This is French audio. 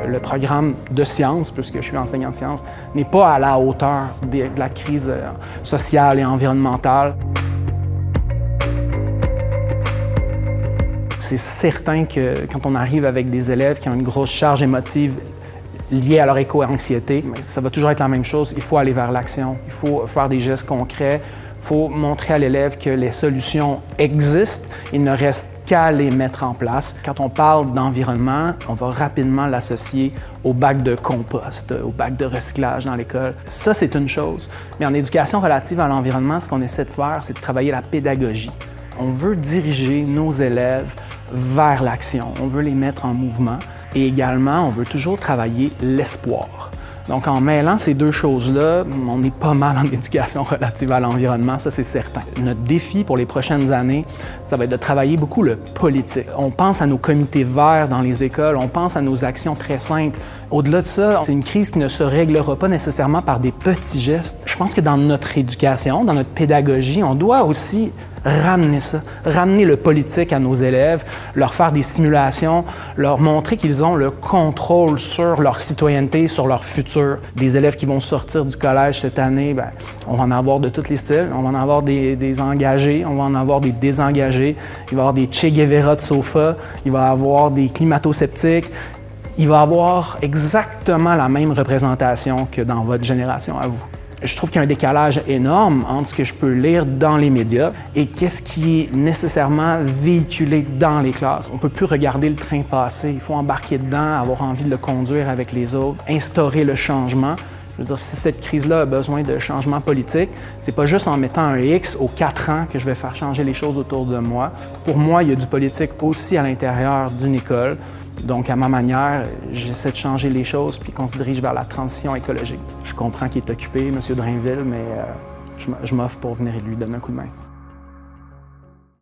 le programme de sciences, puisque je suis enseignant de sciences, n'est pas à la hauteur de la crise sociale et environnementale. C'est certain que quand on arrive avec des élèves qui ont une grosse charge émotive liée à leur éco-anxiété, ça va toujours être la même chose. Il faut aller vers l'action, il faut faire des gestes concrets, il faut montrer à l'élève que les solutions existent, il ne reste qu'à les mettre en place. Quand on parle d'environnement, on va rapidement l'associer au bac de compost, au bac de recyclage dans l'école. Ça, c'est une chose. Mais en éducation relative à l'environnement, ce qu'on essaie de faire, c'est de travailler la pédagogie. On veut diriger nos élèves vers l'action, on veut les mettre en mouvement et également, on veut toujours travailler l'espoir. Donc, en mêlant ces deux choses-là, on est pas mal en éducation relative à l'environnement, ça c'est certain. Notre défi pour les prochaines années, ça va être de travailler beaucoup le politique. On pense à nos comités verts dans les écoles, on pense à nos actions très simples. Au-delà de ça, c'est une crise qui ne se réglera pas nécessairement par des petits gestes. Je pense que dans notre éducation, dans notre pédagogie, on doit aussi ramener ça, ramener le politique à nos élèves, leur faire des simulations, leur montrer qu'ils ont le contrôle sur leur citoyenneté, sur leur futur. Des élèves qui vont sortir du collège cette année, on va en avoir de tous les styles. On va en avoir des engagés, on va en avoir des désengagés. Il va y avoir des Che Guevara de sofa, il va y avoir des climato-sceptiques. Il va y avoir exactement la même représentation que dans votre génération à vous. Je trouve qu'il y a un décalage énorme entre ce que je peux lire dans les médias et qu'est-ce qui est nécessairement véhiculé dans les classes. On ne peut plus regarder le train passer, il faut embarquer dedans, avoir envie de le conduire avec les autres, instaurer le changement. Je veux dire, si cette crise-là a besoin de changement politique, c'est pas juste en mettant un X aux 4 ans que je vais faire changer les choses autour de moi. Pour moi, il y a du politique aussi à l'intérieur d'une école. Donc, à ma manière, j'essaie de changer les choses puis qu'on se dirige vers la transition écologique. Je comprends qu'il est occupé, M. Drainville, mais je m'offre pour venir lui donner un coup de main.